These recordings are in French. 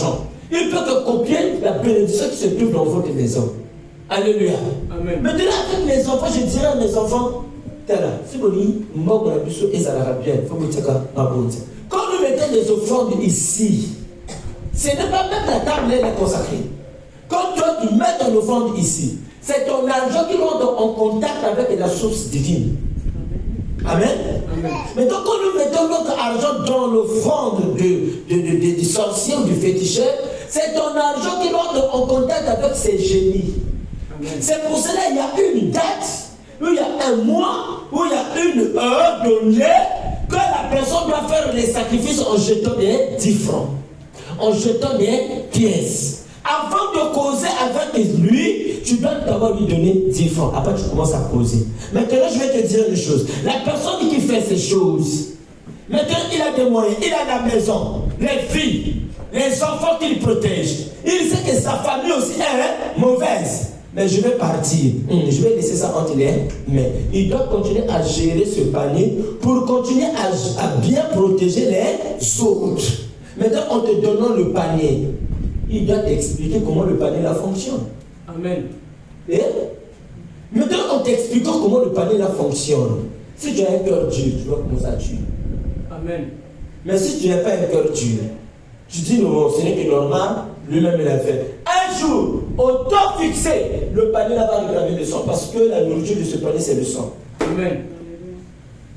l'argent, il peut te copier la bénédiction qui se trouve dans votre maison. Alléluia. Amen. Maintenant, avec mes enfants, je dirais à mes enfants, si vous dites, quand nous mettons des offrandes ici, ce n'est pas même la table, elle est consacrée. Quand toi, tu mets ton offrande ici, c'est ton argent qui rentre en contact avec la source divine. Amen. Amen. Maintenant, quand nous mettons notre argent dans l'offrande du sorcier ou du féticheur, c'est ton argent qui rentre en contact avec ces génies. Amen. C'est pour cela qu'il y a une date, où il y a un mois, où il y a une heure donnée, que la personne doit faire les sacrifices en jetant des 10 francs, en jetant des pièces. Avant de causer avec lui, tu dois d'abord lui donner 10 francs. Après, tu commences à causer. Maintenant, je vais te dire une chose. La personne qui fait ces choses, maintenant, il a des moyens, il a la maison, les filles, les enfants qu'il protège. Il sait que sa famille aussi est mauvaise. Mais je vais partir. Je vais laisser ça entre les mains. Il doit continuer à gérer ce panier pour continuer à bien protéger les autres. Maintenant, en te donnant le panier, il doit t'expliquer comment le panier là fonctionne. Amen. Et maintenant, en t'expliquant comment le panier là fonctionne, si tu as un cœur dur, tu vas commencer à tuer. Amen. Mais si tu n'as pas un cœur dur, tu dis non, ce n'est que normal, lui-même il a fait. Un jour, au temps fixé, le panier là va réclamer le sang parce que la nourriture de ce panier c'est le sang. Amen.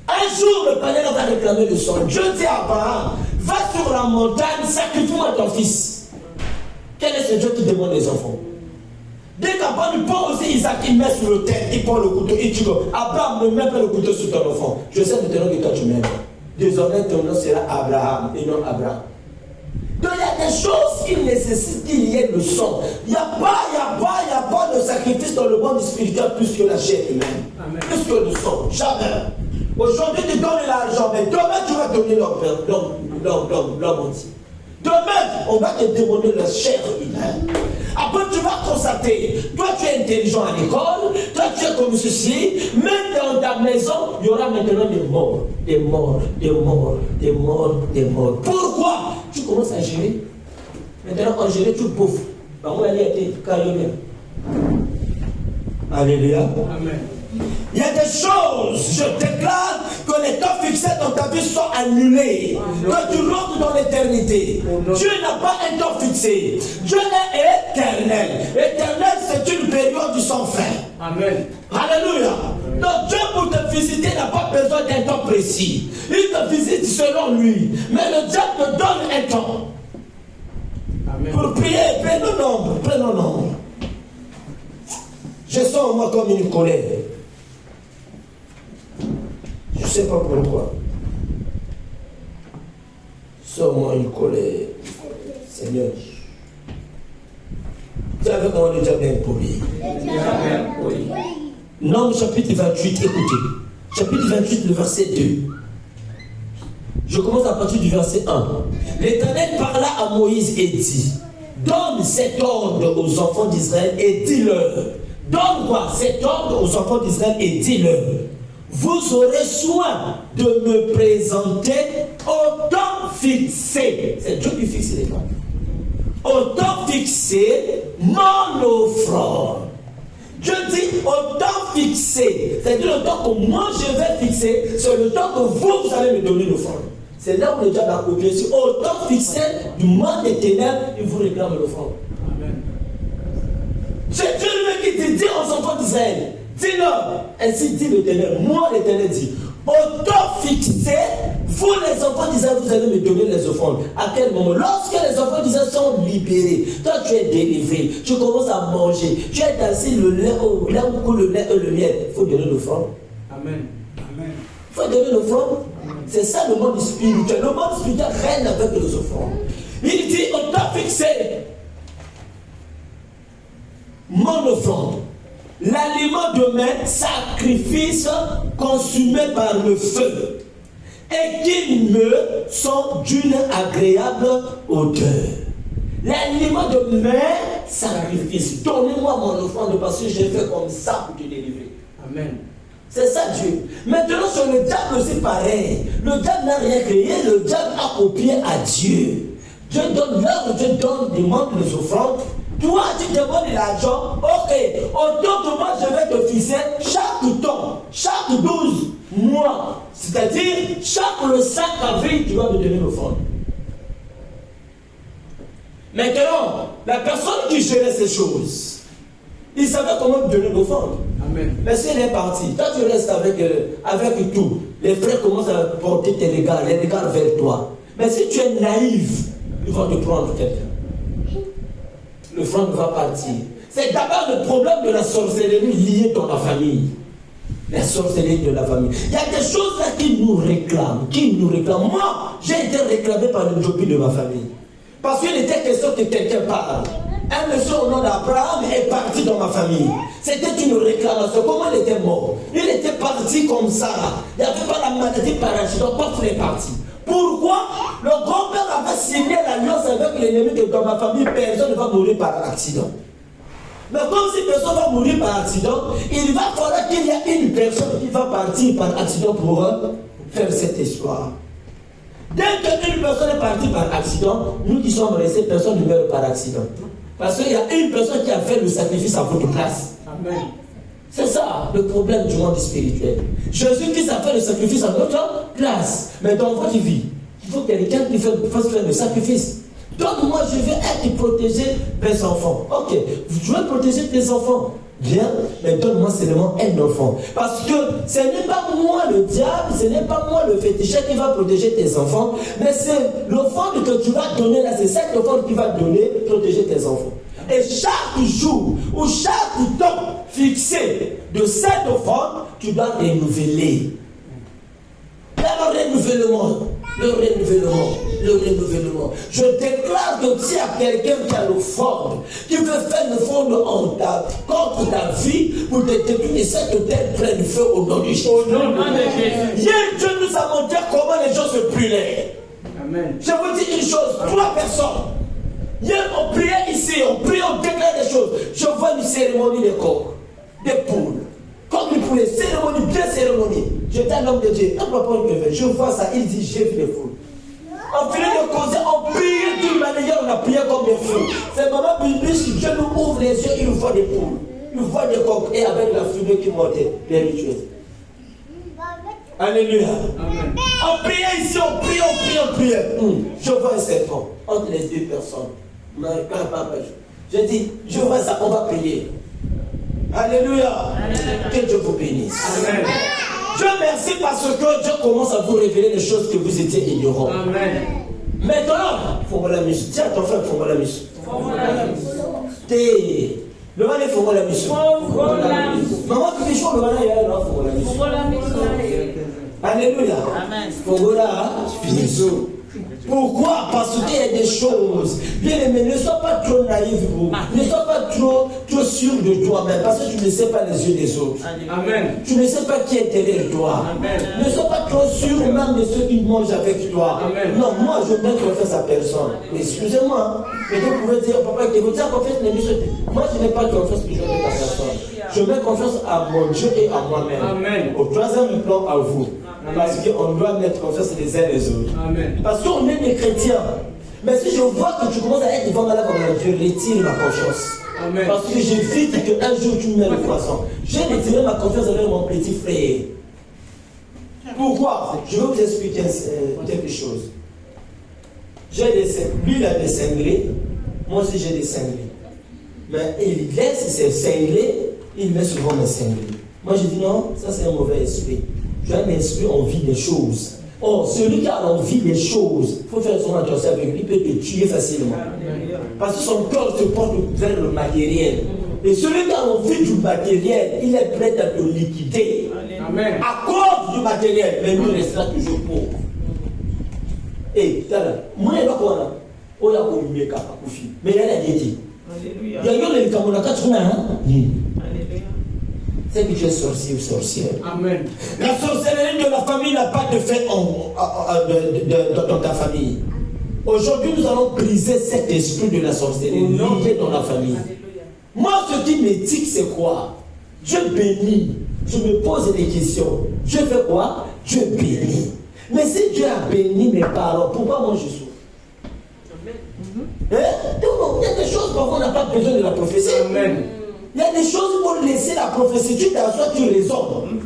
Un jour, le panier là va réclamer le sang. Dieu dit à Abraham, va sur la montagne, sacrifie-moi ton fils. Quel est ce Dieu qui demande les enfants? Dès qu'Abraham il prend aussi Isaac, il met sur le terre, il prend le couteau, il dit Abraham ne met pas le couteau sur ton enfant. Je sais maintenant que toi tu m'aimes. Désormais ton nom sera Abraham et non Abraham. Donc il y a des choses qui nécessitent qu'il y ait le sang. Il n'y a pas de sacrifice dans le monde spirituel plus que la chair humaine. Amen. Plus que le sang. Jamais. Aujourd'hui tu donnes l'argent, mais demain tu vas donner l'homme entier. Demain, on va te demander la chair humaine. Après, tu vas constater, toi tu es intelligent à l'école, toi tu es comme ceci, même dans ta maison, il y aura maintenant des morts, des morts, des morts, des morts, des morts. Pourquoi? Tu commences à gérer. Maintenant, en gérer, tu bouffes. Alléluia. Amen. Il y a des choses, je déclare que les temps fixés dans ta vie sont annulés. Quand tu rentres dans l'éternité, Dieu n'a pas un temps fixé. Dieu est éternel. Éternel, c'est une période du sans fin. Amen. Alléluia. Donc Dieu pour te visiter n'a pas besoin d'un temps précis. Il te visite selon lui. Mais le diable te donne un temps. Amen. Pour prier, prenons nombre. Je sens en moi comme une colère. Je ne sais pas pourquoi. Sors-moi une colère. Seigneur. Tu avais comment le diable est poli. Nombre chapitre 28, écoutez. Chapitre 28, le verset 2. Je commence à partir du verset 1. L'Éternel parla à Moïse et dit, donne cet ordre aux enfants d'Israël et dis-leur. Donne-moi cet ordre aux enfants d'Israël et dis-leur. Vous aurez soin de me présenter au temps fixé. C'est Dieu qui fixe les temps. Au temps fixé, mon offrande. Dieu dit au temps fixé. C'est-à-dire le temps que moi je vais fixer, c'est le temps que vous allez me donner l'offrande. C'est là où le diable a copié. Au temps fixé du monde des ténèbres, il vous réclame l'offrande. Amen. C'est Dieu lui qui dit aux enfants d'Israël. Dis-leur, ainsi dit l'Éternel, moi l'Éternel dit, au temps fixé, vous les enfants d'Israël, vous allez me donner les offrandes. À quel moment? Lorsque les enfants d'Israël sont libérés, toi tu es délivré, tu commences à manger, tu es assis le lait, là où coule le lait et le miel, il faut donner l'offrande. Amen. Amen. Il faut donner l'offrande. C'est ça le monde spirituel. Le monde spirituel règne avec les offrandes. Il dit, au temps fixé, mon offrande. L'aliment de mes sacrifices consumés par le feu et qui me sont d'une agréable odeur. L'aliment de mes sacrifices. Donnez-moi mon offrande parce que j'ai fait comme ça pour te délivrer. Amen. C'est ça Dieu. Maintenant sur le diable aussi pareil. Le diable n'a rien créé, le diable a copié à Dieu. Dieu donne l'heure, Dieu demande les offrandes. Toi, tu demandes l'argent. Ok, autant que moi, je vais te fixer chaque temps, chaque 12 mois. C'est-à-dire, chaque le 5 avril, tu vas me donner l'offrande. Maintenant, la personne qui gérait ces choses, il savait comment te donner l'offrande. Mais si elle est partie, toi tu restes avec tout. Les frères commencent à porter tes regards, les regards vers toi. Mais si tu es naïf, ils vont te prendre quelqu'un. L'offrande va partir. C'est d'abord le problème de la sorcellerie liée dans la famille. La sorcellerie de la famille. Il y a des choses là qui nous réclament. Moi, j'ai été réclamé par le jockey de ma famille. Parce qu'il était question que quelqu'un parle. Un monsieur au nom d'Abraham est parti dans ma famille. C'était une réclamation. Comment il était mort? Il était parti comme ça. Il n'y avait pas la maladie parachute. Donc, pourquoi il est parti? Pourquoi? Le grand-père avait signé l'alliance avec l'ennemi que dans ma famille, personne ne va mourir par accident. Mais comme si personne va mourir par accident, il va falloir qu'il y ait une personne qui va partir par accident pour faire cette histoire. Dès qu'une personne est partie par accident, nous qui sommes restés, personne ne meurt par accident. Parce qu'il y a une personne qui a fait le sacrifice à votre place. Amen. C'est ça le problème du monde spirituel. Jésus-Christ a fait le sacrifice à notre place. Mais dans votre vie, il faut quelqu'un qui fasse faire le sacrifice. Donc moi je vais être protégé mes enfants. Ok, je vais protéger tes enfants. Bien, mais donne-moi seulement un enfant. Parce que ce n'est pas moi le diable, ce n'est pas moi le féticheur qui va protéger tes enfants, mais c'est l'offrande que tu vas donner là, c'est cette offrande qui va donner, protéger tes enfants. Et chaque jour ou chaque temps fixé de cette offrande, tu dois renouveler. Le renouvellement. Je déclare que s'il y a quelqu'un qui a l'offrande, qui veut faire l'offrande contre ta vie, pour te détruire, cette terre prenne feu au nom de Jésus. Hier, Dieu nous a montré comment les gens se brûlaient. Amen. Je vous dis une chose, 3 personnes. Hier, on priait ici, on déclare des choses. Je vois une cérémonie de corps, des poules. Comme il pouvait, cérémonie, bien cérémonie. J'étais un homme de Dieu, un papa de je vois ça, il dit j'ai vu les foules. On finit de causer, on priait d'une manière, on a prié comme des fous. C'est maman Bibi, si Dieu nous ouvre les yeux, il voit des poules, il voit des coqs et avec la fumée qui montait, les rituels. Alléluia. Amen. On priait ici, on priait. Je vois un serpent entre les 2 personnes. Je dis, je vois ça, on va prier. Alléluia. Amen. Que Dieu vous bénisse. Amen. Dieu merci parce que Dieu commence à vous révéler des choses que vous étiez ignorants. Amen. Maintenant, il faut voir la musique. Tiens, ton frère, il faut voir la musique. Le mal est faut voir la musique. Maman, tu fais chaud, le mal est là, il faut voir la musique. Alléluia. Amen. Faut voir la musique. Pourquoi? Parce qu'il y a des choses. Bien aimé, ne sois pas trop naïf, vous. Ne sois pas trop sûr de toi-même. Parce que tu ne sais pas les yeux des autres. Amen. Tu ne sais pas qui est derrière toi. Amen. Ne sois pas trop sûr même de ceux qui mangent avec toi. Amen. Non, moi je mets confiance à personne. Excusez-moi. Mais vous pouvez dire, papa, que vous dites confiance à moi je n'ai pas confiance que je mets à personne. Je mets confiance à mon Dieu et à moi-même. Amen. Au 3e plan, à vous. Parce qu'on doit mettre confiance les uns les autres. Amen. Parce qu'on est des chrétiens. Mais si je vois que tu commences à être devant malade comme je retire ma confiance. Amen. Parce que j'évite qu'un jour tu mets le poisson. J'ai retiré ma confiance avec mon petit frère. Pourquoi? Je vais vous expliquer quelque chose. Lui il a des cinglés. Moi aussi j'ai des cinglés. Mais il laisse ses cinglés. Il met souvent mes cinglés. Moi je dis non, ça c'est un mauvais esprit. Tu as un esprit, on vit des choses. Or, celui qui a envie des choses, il faut faire son attention avec lui, il peut te tuer facilement. Parce que son corps se porte vers le matériel. Et celui qui a envie du matériel, il est prêt à te liquider. Amen. À cause du matériel, mais lui restera toujours pauvre. Et, moi, je ne sais pas quoi. Mais il y a la diété. Il y a les camarades qui sont c'est que tu es sorcier ou sorcière. Amen. La sorcellerie de la famille n'a pas de fait dans ta famille. Aujourd'hui, nous allons briser cet esprit de la sorcellerie lié dans la famille. Moi, ce qui m'éthique, c'est quoi? Dieu bénit. Je me pose des questions. Dieu fait quoi? Dieu bénit. Mais si Dieu a béni mes parents, pourquoi moi je souffre? Hein? Donc, il y a des choses parfois on n'a pas besoin de la prophétie. Amen. Il y a des choses où laisser la prophétie, tu t'assois, tu raisonnes.